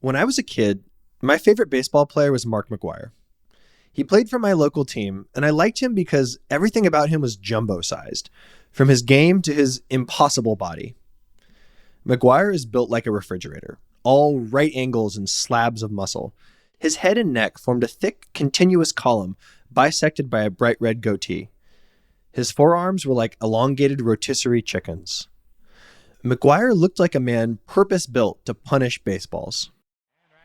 When I was a kid, my favorite baseball player was Mark McGwire. He played for my local team, and I liked him because everything about him was jumbo-sized, from his game to his impossible body. McGwire is built like a refrigerator, all right angles and slabs of muscle. His head and neck formed a thick, continuous column bisected by a bright red goatee. His forearms were like elongated rotisserie chickens. McGwire looked like a man purpose-built to punish baseballs.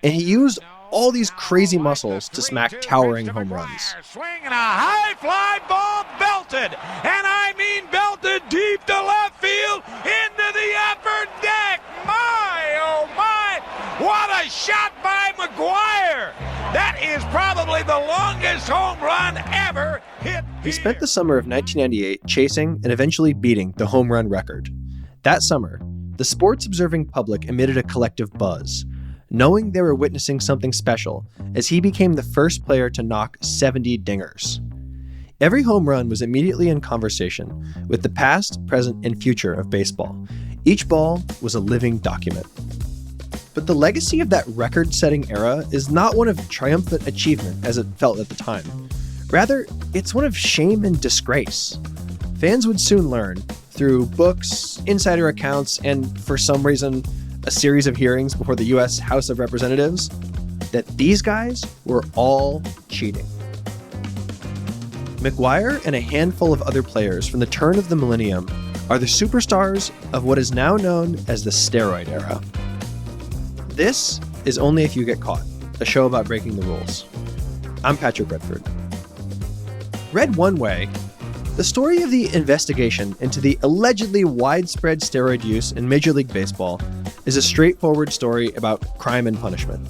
And he used all these crazy muscles to smack towering home runs. Swinging a high fly ball belted, and I mean belted deep to left field into the upper deck. My, oh my, what a shot by McGwire. That is probably the longest home run ever hit. He spent the summer of 1998 chasing and eventually beating the home run record. That summer, the sports observing public emitted a collective buzz, knowing they were witnessing something special as he became the first player to knock 70 dingers. Every home run was immediately in conversation with the past, present, and future of baseball. Each ball was a living document. But the legacy of that record-setting era is not one of triumphant achievement as it felt at the time. Rather, it's one of shame and disgrace. Fans would soon learn, through books, insider accounts, and for some reason, a series of hearings before the U.S. House of Representatives, that these guys were all cheating. McGwire and a handful of other players from the turn of the millennium are the superstars of what is now known as the steroid era. This is Only If You Get Caught, a show about breaking the rules. I'm Patrick Redford. Read one way, the story of the investigation into the allegedly widespread steroid use in Major League Baseball is a straightforward story about crime and punishment.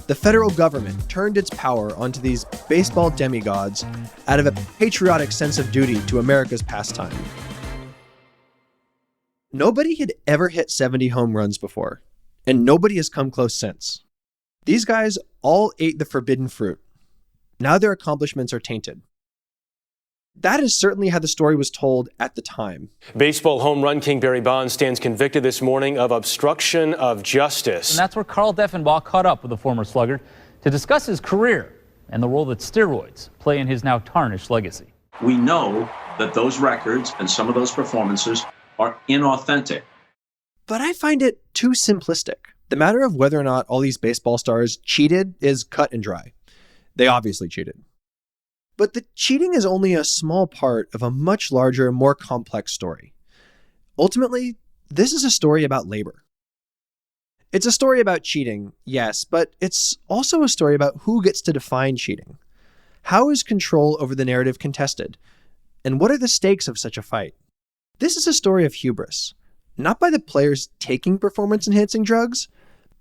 The federal government turned its power onto these baseball demigods out of a patriotic sense of duty to America's pastime. Nobody had ever hit 70 home runs before, and nobody has come close since. These guys all ate the forbidden fruit. Now their accomplishments are tainted. That is certainly how the story was told at the time. Baseball home run king Barry Bonds stands convicted this morning of obstruction of justice. And that's where Carl Deffenbaugh caught up with the former sluggard to discuss his career and the role that steroids play in his now tarnished legacy. We know that those records and some of those performances are inauthentic. But I find it too simplistic. The matter of whether or not all these baseball stars cheated is cut and dry. They obviously cheated. But the cheating is only a small part of a much larger, more complex story. Ultimately, this is a story about labor. It's a story about cheating, yes, but it's also a story about who gets to define cheating. How is control over the narrative contested? And what are the stakes of such a fight? This is a story of hubris, not by the players taking performance-enhancing drugs,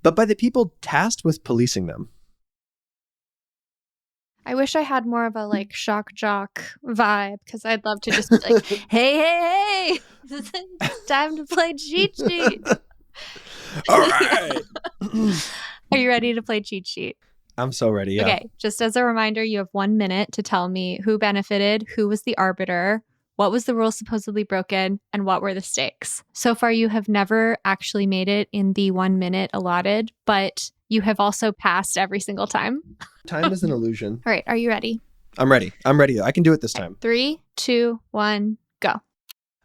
but by the people tasked with policing them. I wish I had more of a shock jock vibe, because I'd love to just be like, hey, it's time to play cheat sheet. All right. Are you ready to play cheat sheet? I'm so ready, yeah. Okay, just as a reminder, you have 1 minute to tell me who benefited, who was the arbiter, what was the rule supposedly broken, and what were the stakes. So far, you have never actually made it in the 1 minute allotted, but you have also passed every single time. Time is an illusion. All right, are you ready? I'm ready. I can do it this time. 3, 2, 1, go.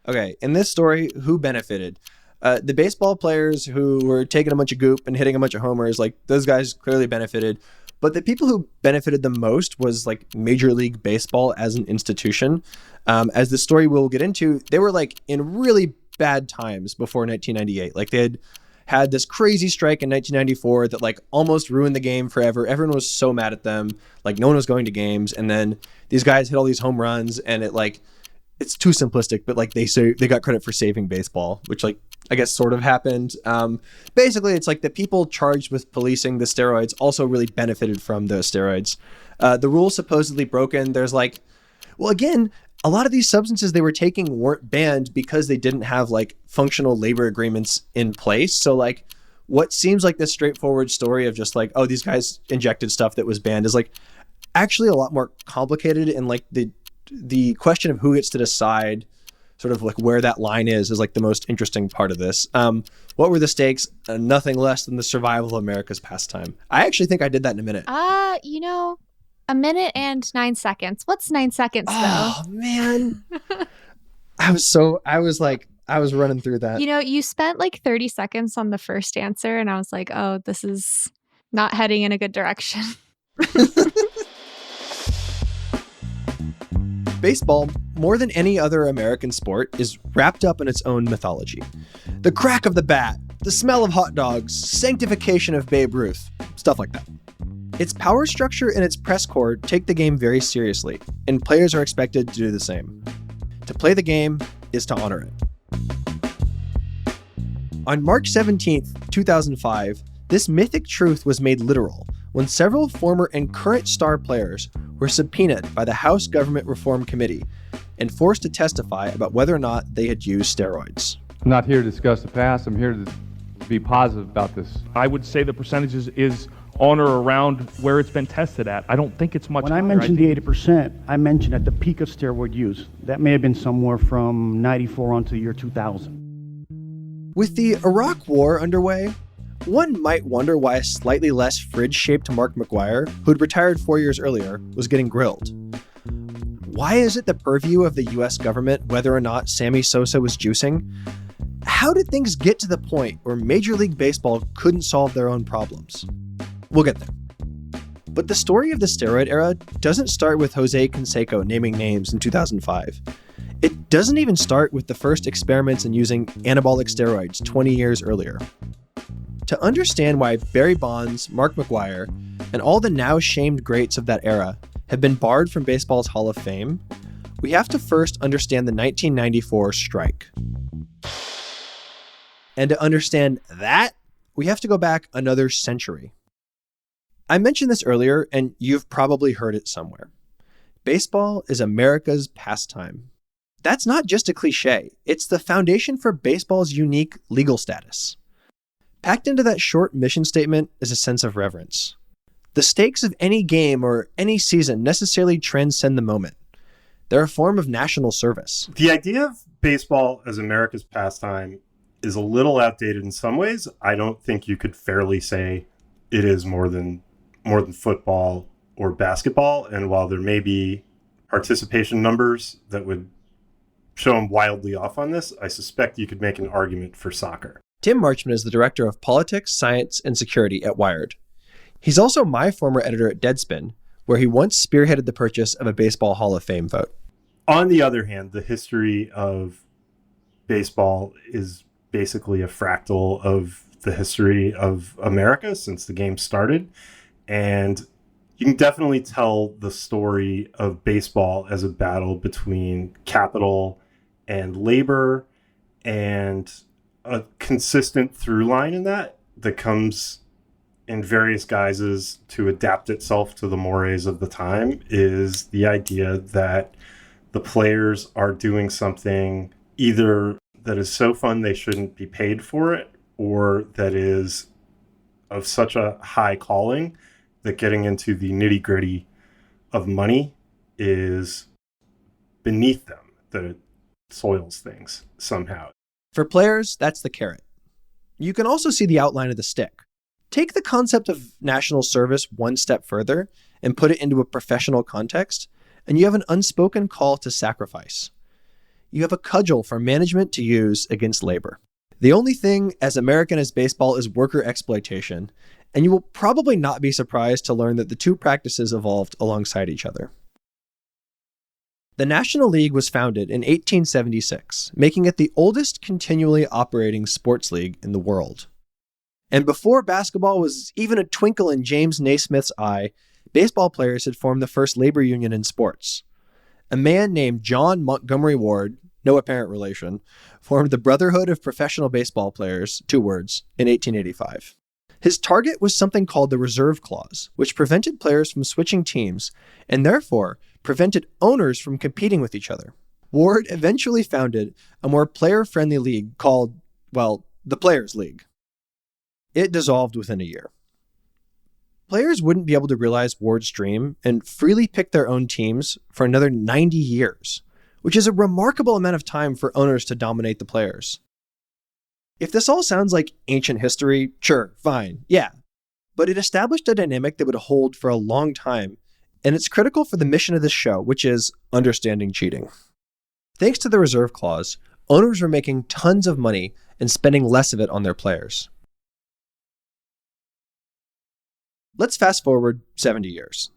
Okay, in this story, who benefited? The baseball players who were taking a bunch of goop and hitting a bunch of homers, those guys clearly benefited. But the people who benefited the most was Major League Baseball as an institution. As the story we'll get into, they were in really bad times before 1998. They had this crazy strike in 1994 that almost ruined the game forever. Everyone was so mad at them. No one was going to games. And then these guys hit all these home runs, and it's too simplistic, but they say they got credit for saving baseball, which I guess sort of happened. Basically, it's the people charged with policing the steroids also really benefited from the steroids. The rules supposedly broken. There's again, a lot of these substances they were taking weren't banned because they didn't have functional labor agreements in place. So what seems like this straightforward story of just oh, these guys injected stuff that was banned is actually a lot more complicated. And the question of who gets to decide sort of like where that line is like the most interesting part of this. What were the stakes? Nothing less than the survival of America's pastime. I actually think I did that in a minute. A minute and 9 seconds. What's 9 seconds though? Oh man. I was running through that. You spent like 30 seconds on the first answer and I was like, oh, this is not heading in a good direction. Baseball, more than any other American sport, is wrapped up in its own mythology. The crack of the bat, the smell of hot dogs, sanctification of Babe Ruth, stuff like that. Its power structure and its press corps take the game very seriously, and players are expected to do the same. To play the game is to honor it. On March 17th, 2005, this mythic truth was made literal when several former and current star players were subpoenaed by the House Government Reform Committee and forced to testify about whether or not they had used steroids. I'm not here to discuss the past. I'm here to be positive about this. I would say the percentages is on or around where it's been tested at. I don't think it's much higher. When I mentioned the 80%, I mentioned at the peak of steroid use. That may have been somewhere from 94 on to the year 2000. With the Iraq War underway, one might wonder why a slightly less fridge-shaped Mark McGwire, who'd retired 4 years earlier, was getting grilled. Why is it the purview of the US government whether or not Sammy Sosa was juicing? How did things get to the point where Major League Baseball couldn't solve their own problems? We'll get there. But the story of the steroid era doesn't start with Jose Canseco naming names in 2005. It doesn't even start with the first experiments in using anabolic steroids 20 years earlier. To understand why Barry Bonds, Mark McGwire, and all the now shamed greats of that era have been barred from baseball's Hall of Fame, we have to first understand the 1994 strike. And to understand that, we have to go back another century. I mentioned this earlier, and you've probably heard it somewhere. Baseball is America's pastime. That's not just a cliche, it's the foundation for baseball's unique legal status. Packed into that short mission statement is a sense of reverence. The stakes of any game or any season necessarily transcend the moment. They're a form of national service. The idea of baseball as America's pastime is a little outdated in some ways. I don't think you could fairly say it is more than football or basketball. And while there may be participation numbers that would show them wildly off on this, I suspect you could make an argument for soccer. Tim Marchman is the director of politics, science, and security at Wired. He's also my former editor at Deadspin, where he once spearheaded the purchase of a Baseball Hall of Fame vote. On the other hand, the history of baseball is basically a fractal of the history of America since the game started. And you can definitely tell the story of baseball as a battle between capital and labor, and a consistent through line in that comes in various guises to adapt itself to the mores of the time is the idea that the players are doing something either that is so fun they shouldn't be paid for it, or that is of such a high calling that getting into the nitty-gritty of money is beneath them, that it soils things somehow. For players, that's the carrot. You can also see the outline of the stick. Take the concept of national service one step further and put it into a professional context, and you have an unspoken call to sacrifice. You have a cudgel for management to use against labor. The only thing as American as baseball is worker exploitation, and you will probably not be surprised to learn that the two practices evolved alongside each other. The National League was founded in 1876, making it the oldest continually operating sports league in the world. And before basketball was even a twinkle in James Naismith's eye, baseball players had formed the first labor union in sports. A man named John Montgomery Ward, no apparent relation, formed the Brotherhood of Professional Baseball Players, 2 words, in 1885. His target was something called the Reserve Clause, which prevented players from switching teams and therefore prevented owners from competing with each other. Ward eventually founded a more player-friendly league called, well, the Players' League. It dissolved within a year. Players wouldn't be able to realize Ward's dream and freely pick their own teams for another 90 years, which is a remarkable amount of time for owners to dominate the players. If this all sounds like ancient history, sure, fine, yeah. But it established a dynamic that would hold for a long time, and it's critical for the mission of this show, which is understanding cheating. Thanks to the reserve clause, owners were making tons of money and spending less of it on their players. Let's fast forward 70 years.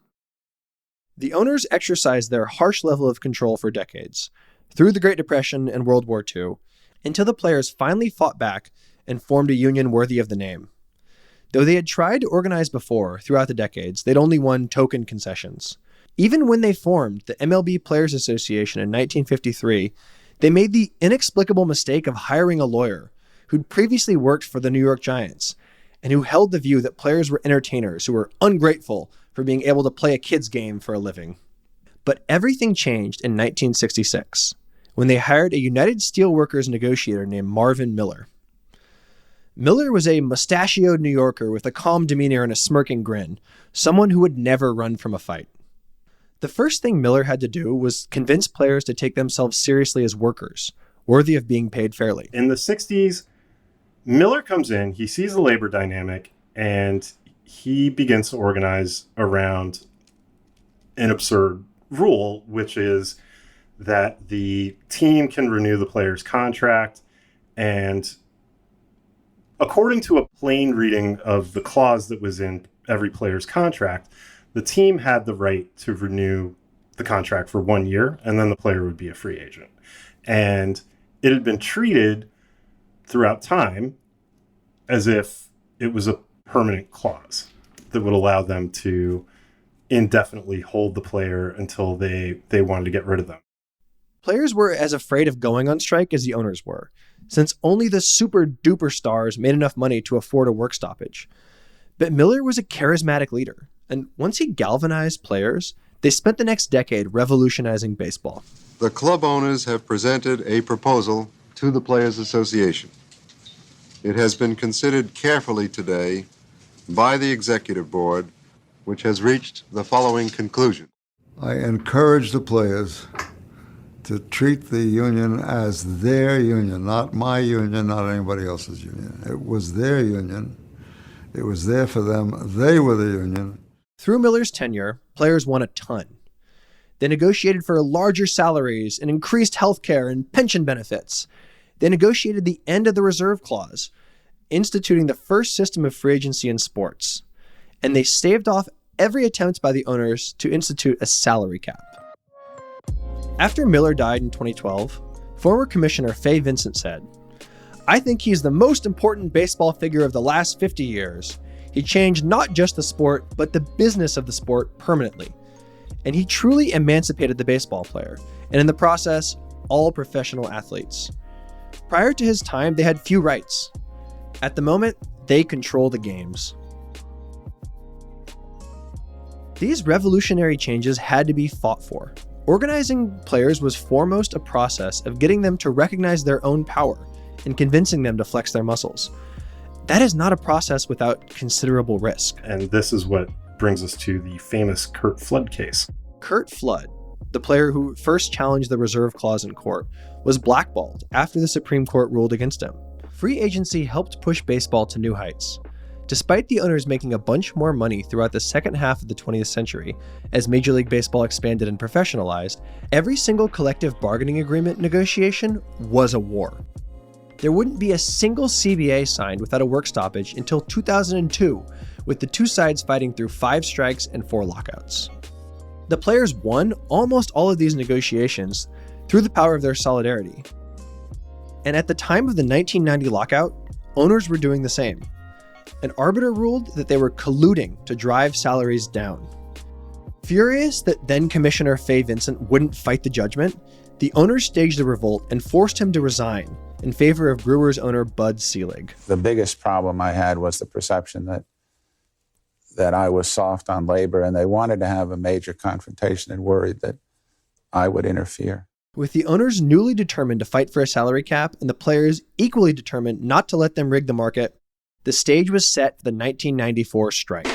The owners exercised their harsh level of control for decades, through the Great Depression and World War II, until the players finally fought back and formed a union worthy of the name. Though they had tried to organize before, throughout the decades, they'd only won token concessions. Even when they formed the MLB Players Association in 1953, they made the inexplicable mistake of hiring a lawyer who'd previously worked for the New York Giants and who held the view that players were entertainers who were ungrateful for being able to play a kid's game for a living. But everything changed in 1966 when they hired a United Steelworkers negotiator named Marvin Miller. Miller was a mustachioed New Yorker with a calm demeanor and a smirking grin, someone who would never run from a fight. The first thing Miller had to do was convince players to take themselves seriously as workers, worthy of being paid fairly. In the 60s, Miller comes in, he sees the labor dynamic, and he begins to organize around an absurd rule, which is that the team can renew the player's contract, and according to a plain reading of the clause that was in every player's contract, the team had the right to renew the contract for 1 year, and then the player would be a free agent. And it had been treated throughout time as if it was a permanent clause that would allow them to indefinitely hold the player until they wanted to get rid of them. Players were as afraid of going on strike as the owners were, since only the super-duper stars made enough money to afford a work stoppage. But Miller was a charismatic leader, and once he galvanized players, they spent the next decade revolutionizing baseball. The club owners have presented a proposal to the Players Association. It has been considered carefully today by the Executive Board, which has reached the following conclusion. I encourage the players to treat the union as their union, not my union, not anybody else's union. It was their union. It was there for them. They were the union. Through Miller's tenure, players won a ton. They negotiated for larger salaries and increased health care and pension benefits. They negotiated the end of the reserve clause, instituting the first system of free agency in sports. And they staved off every attempt by the owners to institute a salary cap. After Miller died in 2012, former Commissioner Fay Vincent said, "I think he's the most important baseball figure of the last 50 years. He changed not just the sport, but the business of the sport permanently. And he truly emancipated the baseball player, and in the process, all professional athletes. Prior to his time, they had few rights. At the moment, they control the games." These revolutionary changes had to be fought for. Organizing players was foremost a process of getting them to recognize their own power and convincing them to flex their muscles. That is not a process without considerable risk. And this is what brings us to the famous Curt Flood case. Curt Flood, the player who first challenged the reserve clause in court, was blackballed after the Supreme Court ruled against him. Free agency helped push baseball to new heights. Despite the owners making a bunch more money throughout the second half of the 20th century, as Major League Baseball expanded and professionalized, every single collective bargaining agreement negotiation was a war. There wouldn't be a single CBA signed without a work stoppage until 2002, with the two sides fighting through 5 strikes and 4 lockouts. The players won almost all of these negotiations through the power of their solidarity. And at the time of the 1990 lockout, owners were doing the same. An arbiter ruled that they were colluding to drive salaries down. Furious that then Commissioner Fay Vincent wouldn't fight the judgment, the owners staged a revolt and forced him to resign in favor of Brewers owner Bud Selig. The biggest problem I had was the perception that I was soft on labor, and they wanted to have a major confrontation and worried that I would interfere. With the owners newly determined to fight for a salary cap and the players equally determined not to let them rig the market, the stage was set for the 1994 strike.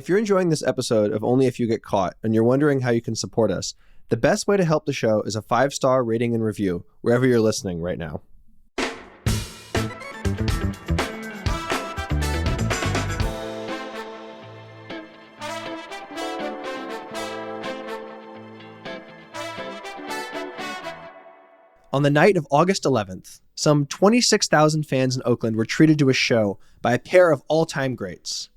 If you're enjoying this episode of Only If You Get Caught and you're wondering how you can support us, the best way to help the show is a 5-star rating and review wherever you're listening right now. On the night of August 11th, some 26,000 fans in Oakland were treated to a show by a pair of all-time greats.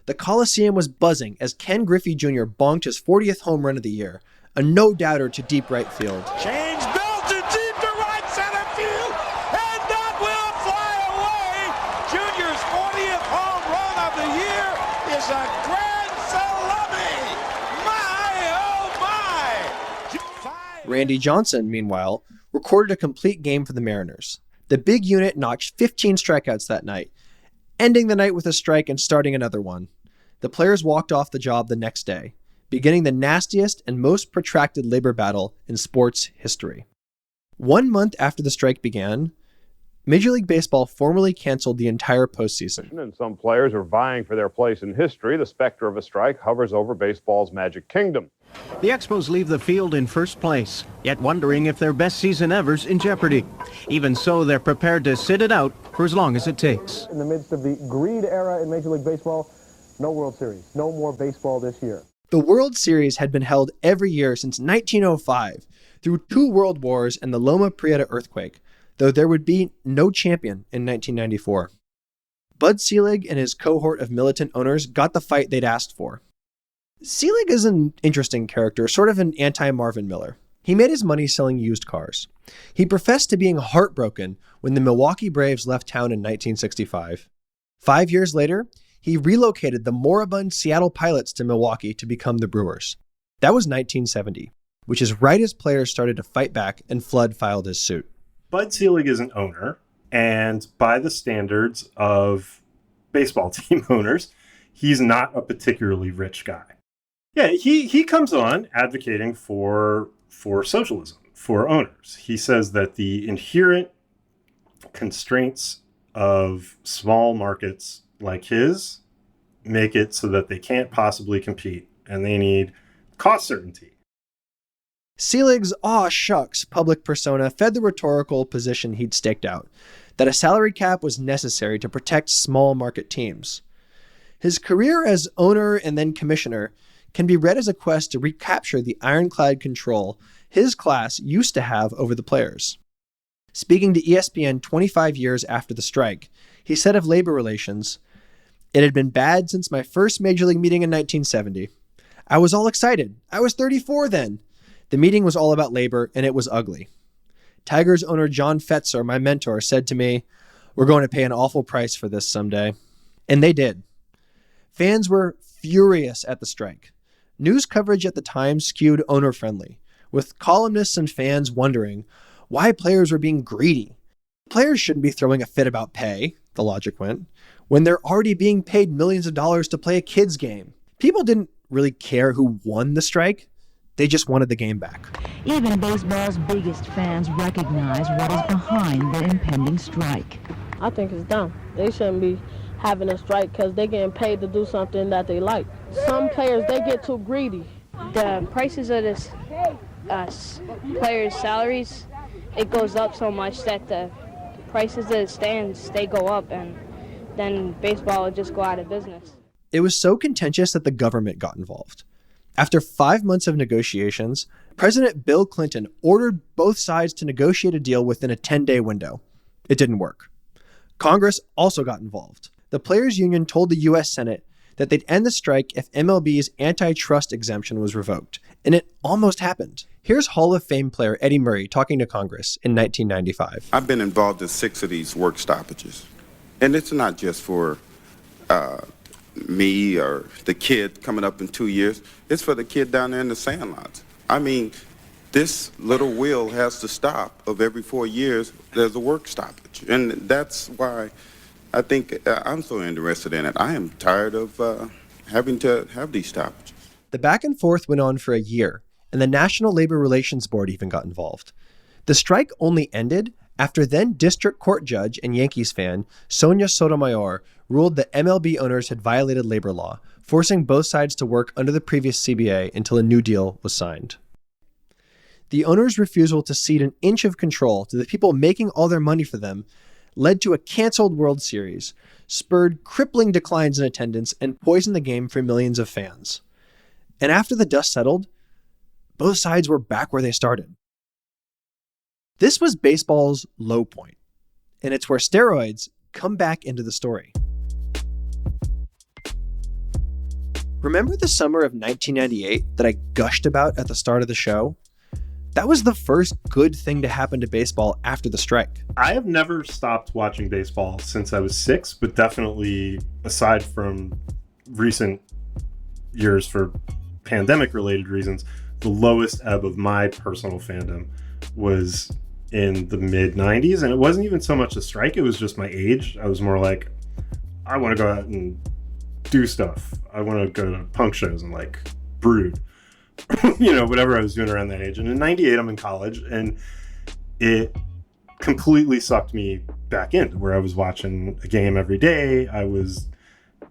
The Coliseum was buzzing as Ken Griffey Jr. bonked his 40th home run of the year, a no-doubter to deep right field. Change belted deep to right center field, and that will fly away. Junior's 40th home run of the year is a grand salami. My, oh my. Randy Johnson, meanwhile, recorded a complete game for the Mariners. The big unit notched 15 strikeouts that night, ending the night with a strike and starting another one. The players walked off the job the next day, beginning the nastiest and most protracted labor battle in sports history. 1 month after the strike began, Major League Baseball formally canceled the entire postseason. And some players are vying for their place in history. The specter of a strike hovers over baseball's magic kingdom. The Expos leave the field in first place, yet wondering if their best season ever's in jeopardy. Even so, they're prepared to sit it out for as long as it takes. In the midst of the greed era in Major League Baseball, no World Series, no more baseball this year. The World Series had been held every year since 1905, through 2 world wars and the Loma Prieta earthquake, though there would be no champion in 1994. Bud Selig and his cohort of militant owners got the fight they'd asked for. Selig is an interesting character, sort of an anti-Marvin Miller. He made his money selling used cars. He professed to being heartbroken when the Milwaukee Braves left town in 1965. 5 years later, he relocated the moribund Seattle Pilots to Milwaukee to become the Brewers. That was 1970, which is right as players started to fight back and Flood filed his suit. Bud Selig is an owner, and by the standards of baseball team owners, he's not a particularly rich guy. Yeah, he comes on advocating for socialism, for owners. He says that the inherent constraints of small markets like his make it so that they can't possibly compete, and they need cost certainty. Selig's aw shucks public persona fed the rhetorical position he'd staked out, that a salary cap was necessary to protect small market teams. His career as owner and then commissioner can be read as a quest to recapture the ironclad control his class used to have over the players. Speaking to ESPN 25 years after the strike, he said of labor relations, "It had been bad since my first major league meeting in 1970. I was all excited. I was 34 then. The meeting was all about labor, and it was ugly. Tigers owner John Fetzer, my mentor, said to me, 'We're going to pay an awful price for this someday.' And they did." Fans were furious at the strike. News coverage at the time skewed owner-friendly, with columnists and fans wondering why players were being greedy. Players shouldn't be throwing a fit about pay, the logic went, when they're already being paid millions of dollars to play a kid's game. People didn't really care who won the strike. They just wanted the game back. Even baseball's biggest fans recognize what is behind the impending strike. I think it's dumb. They shouldn't be having a strike because they're getting paid to do something that they like. Some players, they get too greedy. The prices of this players' salaries, it goes up so much that the prices of the stands, they go up, and then baseball will just go out of business. It was so contentious that the government got involved. After 5 months of negotiations, President Bill Clinton ordered both sides to negotiate a deal within a 10-day window. It didn't work. Congress also got involved. The Players Union told the U.S. Senate that they'd end the strike if MLB's antitrust exemption was revoked, and it almost happened. Here's Hall of Fame player Eddie Murray talking to Congress in 1995. I've been involved in 6 of these work stoppages, and it's not just for me or the kid coming up in 2 years. It's for the kid down there in the sandlots. I mean, this little wheel has to stop. Of every 4 years, there's a work stoppage. And that's why I think I'm so interested in it. I am tired of having to have these stoppages. The back and forth went on for a year, and the National Labor Relations Board even got involved. The strike only ended after then District Court judge and Yankees fan Sonia Sotomayor ruled that MLB owners had violated labor law, forcing both sides to work under the previous CBA until a new deal was signed. The owners' refusal to cede an inch of control to the people making all their money for them led to a canceled World Series, spurred crippling declines in attendance, and poisoned the game for millions of fans. And after the dust settled, both sides were back where they started. This was baseball's low point, and it's where steroids come back into the story. Remember the summer of 1998 that I gushed about at the start of the show? That was the first good thing to happen to baseball after the strike. I have never stopped watching baseball since I was 6, but definitely, aside from recent years for pandemic-related reasons, the lowest ebb of my personal fandom was in the mid-90s, and it wasn't even so much a strike, it was just my age. I was more like, I want to go out and do stuff. I want to go to punk shows and like brood. Whatever I was doing around that age. And in 98, I'm in college, and it completely sucked me back in, where I was watching a game every day. I was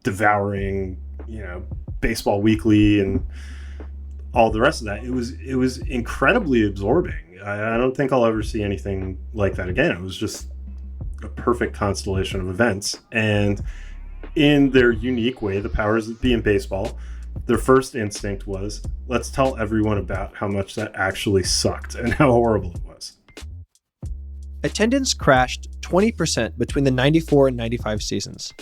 devouring, Baseball Weekly and all the rest of that. It was incredibly absorbing. I don't think I'll ever see anything like that again. It was just a perfect constellation of events. And in their unique way, the powers that be in baseball, their first instinct was, let's tell everyone about how much that actually sucked and how horrible it was. Attendance crashed 20% between the 94 and 95 seasons.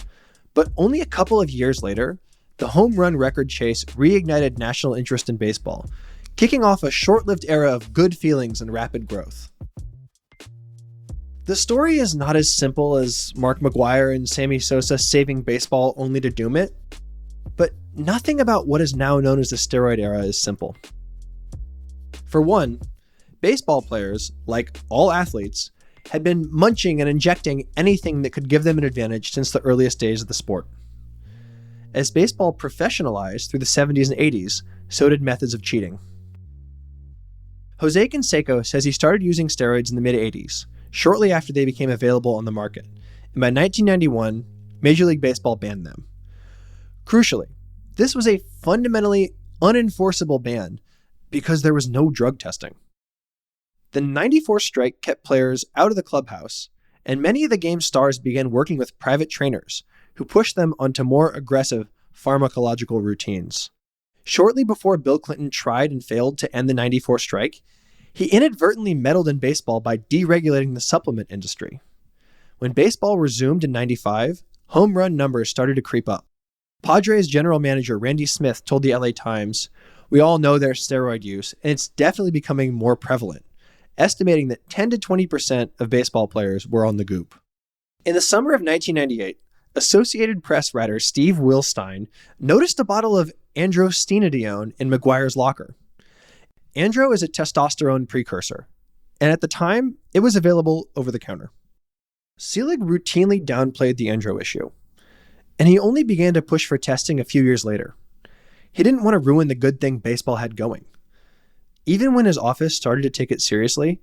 But only a couple of years later, the home run record chase reignited national interest in baseball, kicking off a short-lived era of good feelings and rapid growth. The story is not as simple as Mark McGwire and Sammy Sosa saving baseball only to doom it, but nothing about what is now known as the steroid era is simple. For one, baseball players, like all athletes, had been munching and injecting anything that could give them an advantage since the earliest days of the sport. As baseball professionalized through the 70s and 80s, so did methods of cheating. Jose Canseco says he started using steroids in the mid-80s, shortly after they became available on the market, and by 1991, Major League Baseball banned them. Crucially, this was a fundamentally unenforceable ban because there was no drug testing. The 94 strike kept players out of the clubhouse, and many of the game's stars began working with private trainers who pushed them onto more aggressive pharmacological routines. Shortly before Bill Clinton tried and failed to end the 94 strike, he inadvertently meddled in baseball by deregulating the supplement industry. When baseball resumed in 95, home run numbers started to creep up. Padres general manager Randy Smith told the LA Times, "We all know there's steroid use, and it's definitely becoming more prevalent," estimating that 10 to 20% of baseball players were on the goop. In the summer of 1998, Associated Press writer Steve Wilstein noticed a bottle of androstenedione in McGwire's locker. Andro is a testosterone precursor, and at the time, it was available over the counter. Selig routinely downplayed the Andro issue, and he only began to push for testing a few years later. He didn't want to ruin the good thing baseball had going. Even when his office started to take it seriously,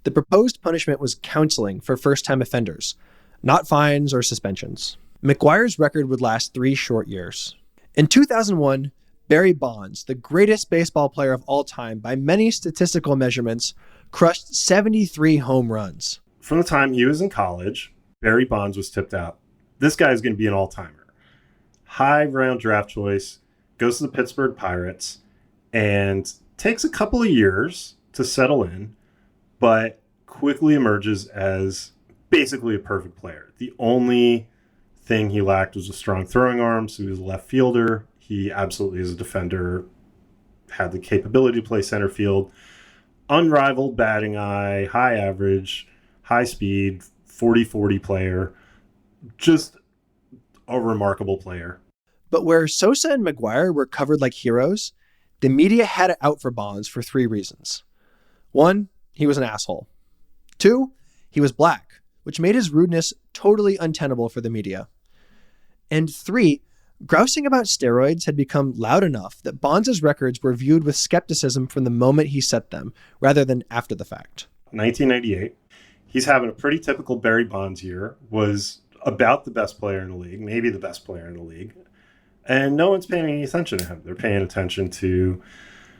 the proposed punishment was counseling for first-time offenders, not fines or suspensions. McGwire's record would last 3 short years. In 2001, Barry Bonds, the greatest baseball player of all time by many statistical measurements, crushed 73 home runs. From the time he was in college, Barry Bonds was tipped out. This guy is going to be an all-timer. High round draft choice, goes to the Pittsburgh Pirates, and takes a couple of years to settle in, but quickly emerges as basically a perfect player. The only thing he lacked was a strong throwing arm, so he was a left fielder. He absolutely is a defender, had the capability to play center field, unrivaled batting eye, high average, high speed, 40-40 player, just a remarkable player. But where Sosa and McGwire were covered like heroes, the media had it out for Bonds for 3 reasons. 1, he was an asshole. 2, he was black, which made his rudeness totally untenable for the media. And 3, grousing about steroids had become loud enough that Bonds' records were viewed with skepticism from the moment he set them, rather than after the fact. 1998, He's having a pretty typical Barry Bonds year, was about the best player in the league, maybe the best player in the league. And no one's paying any attention to him. They're paying attention to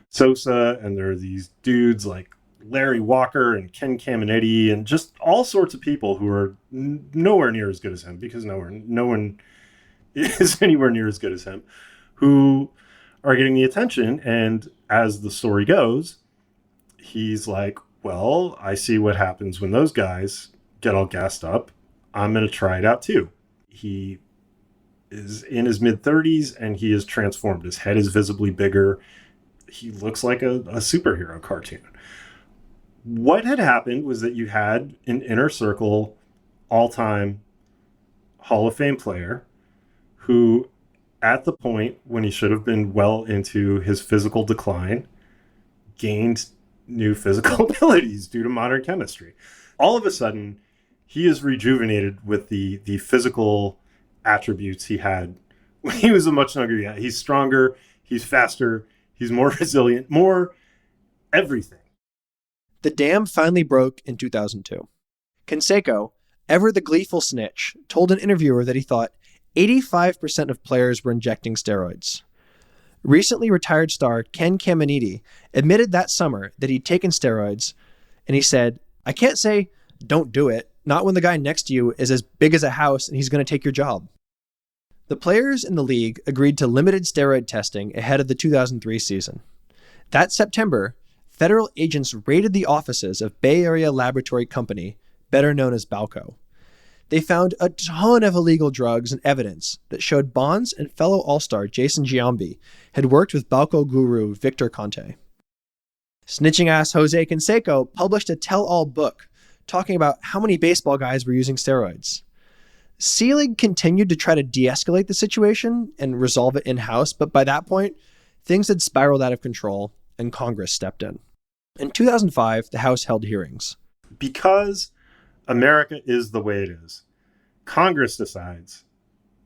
Sosa, and there are these dudes like Larry Walker and Ken Caminiti and just all sorts of people who are nowhere near as good as him, because no one is anywhere near as good as him, who are getting the attention. And as the story goes, he's like, well, I see what happens when those guys get all gassed up. I'm going to try it out too. He is in his mid-30s and he is transformed. His head is visibly bigger. He looks like a superhero cartoon. What had happened was that you had an inner circle, all-time Hall of Fame player who, at the point when he should have been well into his physical decline, gained new physical abilities due to modern chemistry. All of a sudden, he is rejuvenated with the physical attributes he had when he was a much younger guy. He's stronger, he's faster, he's more resilient, more everything. The dam finally broke in 2002. Canseco, ever the gleeful snitch, told an interviewer that he thought 85% of players were injecting steroids. Recently retired star Ken Caminiti admitted that summer that he'd taken steroids, and he said, "I can't say, don't do it, not when the guy next to you is as big as a house and he's going to take your job." The players in the league agreed to limited steroid testing ahead of the 2003 season. That September, federal agents raided the offices of Bay Area Laboratory Company, better known as Balco. They found a ton of illegal drugs and evidence that showed Bonds and fellow All-Star Jason Giambi had worked with Balco guru Victor Conte. Snitching-ass Jose Canseco published a tell-all book talking about how many baseball guys were using steroids. C-League continued to try to de-escalate the situation and resolve it in-house, but by that point, things had spiraled out of control and Congress stepped in. In 2005, the House held hearings. Because America is the way it is, Congress decides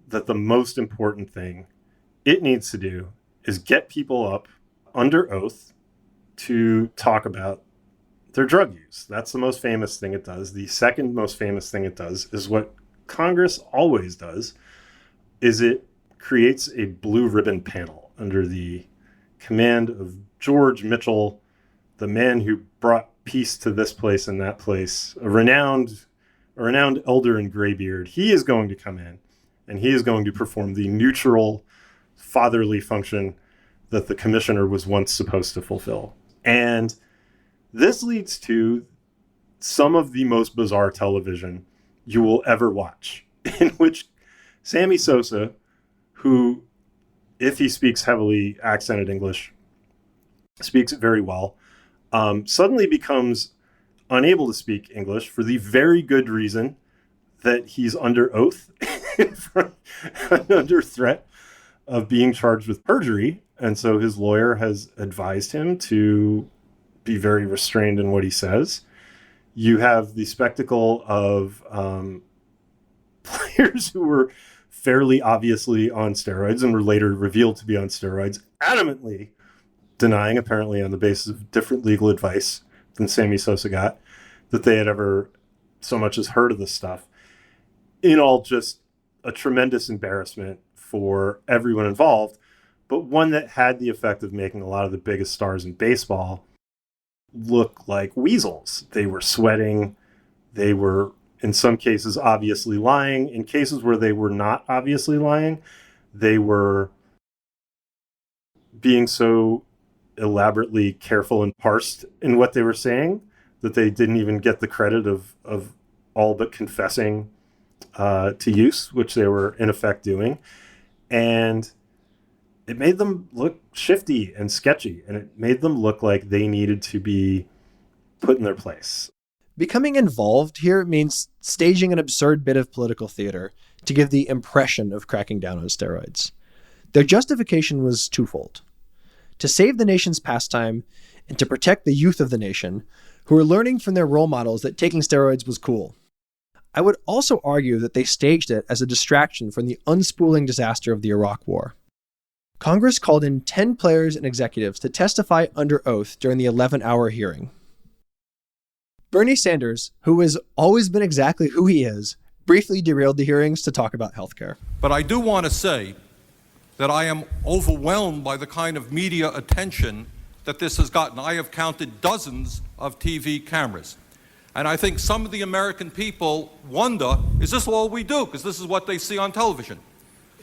that the most important thing it needs to do is get people up under oath to talk about their drug use. That's the most famous thing it does. The second most famous thing it does is what Congress always does, is it creates a blue ribbon panel under the command of George Mitchell, the man who brought peace to this place and that place, a renowned elder in graybeard. He is going to come in and he is going to perform the neutral, fatherly function that the commissioner was once supposed to fulfill. And this leads to some of the most bizarre television you will ever watch, in which Sammy Sosa, who, if he speaks heavily accented English, speaks it very well, suddenly becomes unable to speak English for the very good reason that he's under oath, under threat of being charged with perjury. And so his lawyer has advised him to be very restrained in what he says. You have the spectacle of players who were fairly obviously on steroids and were later revealed to be on steroids, adamantly denying, apparently on the basis of different legal advice than Sammy Sosa got, that they had ever so much as heard of this stuff. In all, just a tremendous embarrassment for everyone involved, but one that had the effect of making a lot of the biggest stars in baseball look like weasels. They were sweating. They were, in some cases, obviously lying. In cases where they were not obviously lying, they were being so elaborately careful and parsed in what they were saying that they didn't even get the credit of all but confessing to use, which they were in effect doing. And it made them look shifty and sketchy, and it made them look like they needed to be put in their place. Becoming involved here means staging an absurd bit of political theater to give the impression of cracking down on steroids. Their justification was twofold: to save the nation's pastime and to protect the youth of the nation, who were learning from their role models that taking steroids was cool. I would also argue that they staged it as a distraction from the unspooling disaster of the Iraq War. Congress called in 10 players and executives to testify under oath during the 11-hour hearing. Bernie Sanders, who has always been exactly who he is, briefly derailed the hearings to talk about healthcare. But I do want to say that I am overwhelmed by the kind of media attention that this has gotten. I have counted dozens of TV cameras. And I think some of the American people wonder, is this all we do? Because this is what they see on television.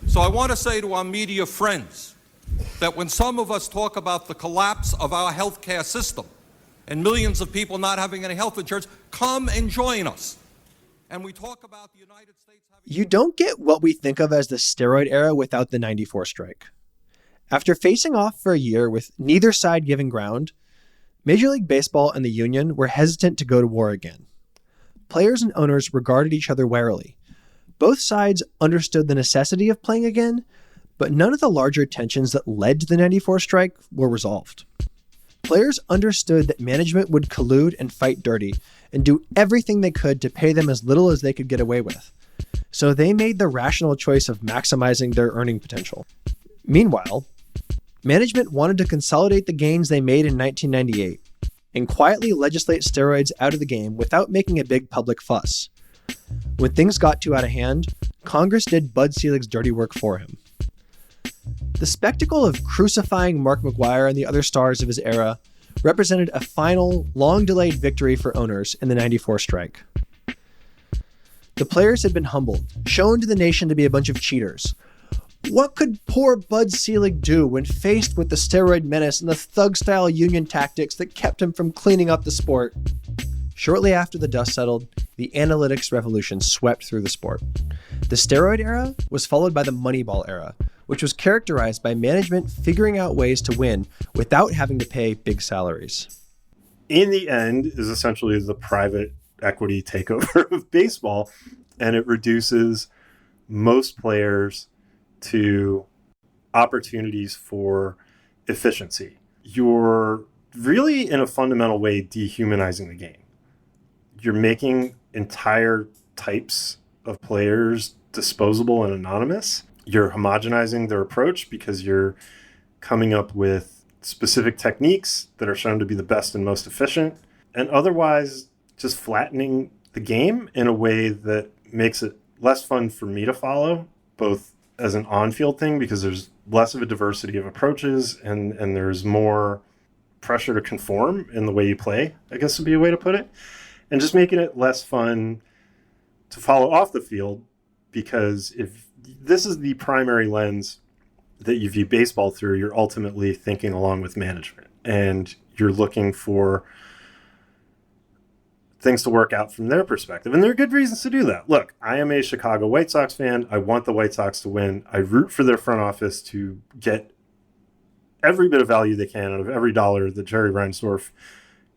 So I want to say to our media friends that when some of us talk about the collapse of our healthcare system and millions of people not having any health insurance, come and join us. And we talk about the United States having... You don't get what we think of as the steroid era without the '94 strike. After facing off for a year with neither side giving ground, Major League Baseball and the union were hesitant to go to war again. Players and owners regarded each other warily. Both sides understood the necessity of playing again, but none of the larger tensions that led to the '94 strike were resolved. Players understood that management would collude and fight dirty and do everything they could to pay them as little as they could get away with. So they made the rational choice of maximizing their earning potential. Meanwhile, management wanted to consolidate the gains they made in 1998 and quietly legislate steroids out of the game without making a big public fuss. When things got too out of hand, Congress did Bud Selig's dirty work for him. The spectacle of crucifying Mark McGwire and the other stars of his era represented a final, long-delayed victory for owners in the '94 strike. The players had been humbled, shown to the nation to be a bunch of cheaters. What could poor Bud Selig do when faced with the steroid menace and the thug-style union tactics that kept him from cleaning up the sport? Shortly after the dust settled, the analytics revolution swept through the sport. The steroid era was followed by the Moneyball era, which was characterized by management figuring out ways to win without having to pay big salaries. In the end, is essentially the private equity takeover of baseball, and it reduces most players to opportunities for efficiency. You're really, in a fundamental way, dehumanizing the game. You're making entire types of players disposable and anonymous. You're homogenizing their approach because you're coming up with specific techniques that are shown to be the best and most efficient, and otherwise just flattening the game in a way that makes it less fun for me to follow, both as an on-field thing because there's less of a diversity of approaches and there's more pressure to conform in the way you play, I guess would be a way to put it, and just making it less fun to follow off the field, because if this is the primary lens that you view baseball through, you're ultimately thinking along with management and you're looking for things to work out from their perspective. And there are good reasons to do that. Look, I am a Chicago White Sox fan. I want the White Sox to win. I root for their front office to get every bit of value they can out of every dollar that Jerry Reinsdorf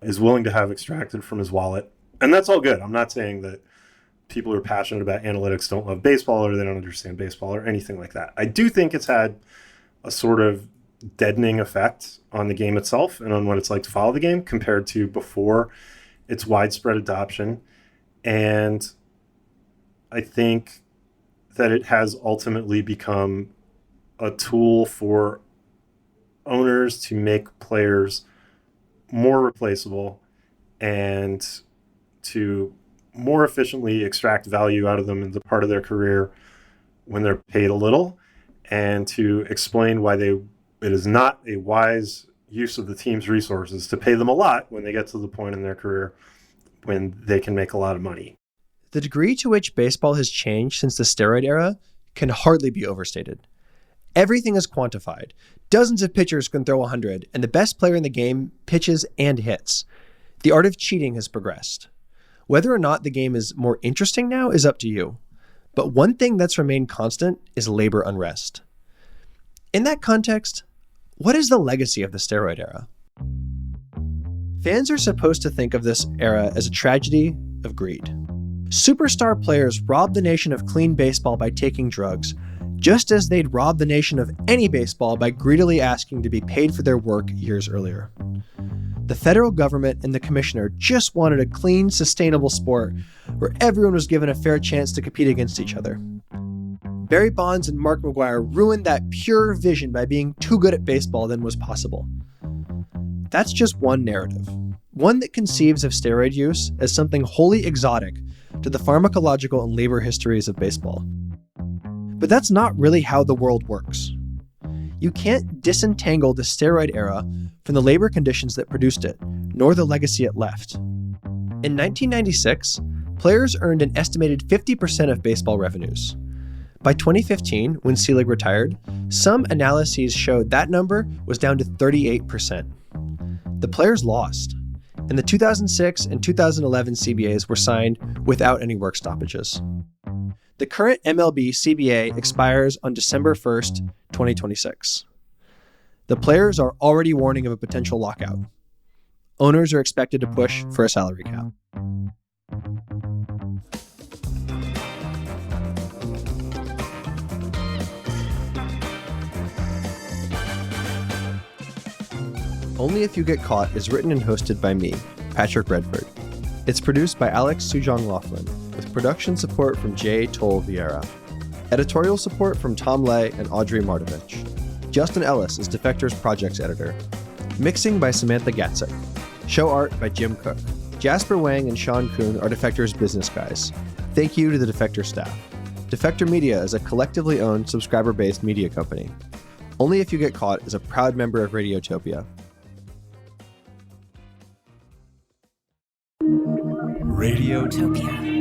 is willing to have extracted from his wallet. And that's all good. I'm not saying that people who are passionate about analytics don't love baseball or they don't understand baseball or anything like that. I do think it's had a sort of deadening effect on the game itself and on what it's like to follow the game compared to before its widespread adoption. And I think that it has ultimately become a tool for owners to make players more replaceable and to more efficiently extract value out of them in the part of their career when they're paid a little, and to explain why it is not a wise use of the team's resources to pay them a lot when they get to the point in their career when they can make a lot of money. The degree to which baseball has changed since the steroid era can hardly be overstated. Everything is quantified. Dozens of pitchers can throw 100, and the best player in the game pitches and hits. The art of cheating has progressed. Whether or not the game is more interesting now is up to you. But one thing that's remained constant is labor unrest. In that context, what is the legacy of the steroid era? Fans are supposed to think of this era as a tragedy of greed. Superstar players robbed the nation of clean baseball by taking drugs, just as they'd robbed the nation of any baseball by greedily asking to be paid for their work years earlier. The federal government and the commissioner just wanted a clean, sustainable sport where everyone was given a fair chance to compete against each other. Barry Bonds and Mark McGwire ruined that pure vision by being too good at baseball than was possible. That's just one narrative. one that conceives of steroid use as something wholly exotic to the pharmacological and labor histories of baseball. But that's not really how the world works. You can't disentangle the steroid era from the labor conditions that produced it, nor the legacy it left. In 1996, players earned an estimated 50% of baseball revenues. By 2015, when Selig retired, some analyses showed that number was down to 38%. The players lost, and the 2006 and 2011 CBAs were signed without any work stoppages. The current MLB CBA expires on December 1st, 2026. The players are already warning of a potential lockout. Owners are expected to push for a salary cap. Only If You Get Caught is written and hosted by me, Patrick Redford. It's produced by Alex Sujong Laughlin, with production support from Jay Toll Vieira. Editorial support from Tom Lay and Audrey Martovich. Justin Ellis is Defector's projects editor. Mixing by Samantha Gatzik. Show art by Jim Cook. Jasper Wang and Sean Kuhn are Defector's business guys. Thank you to the Defector staff. Defector Media is a collectively owned, subscriber-based media company. Only If You Get Caught is a proud member of Radiotopia. Radiotopia.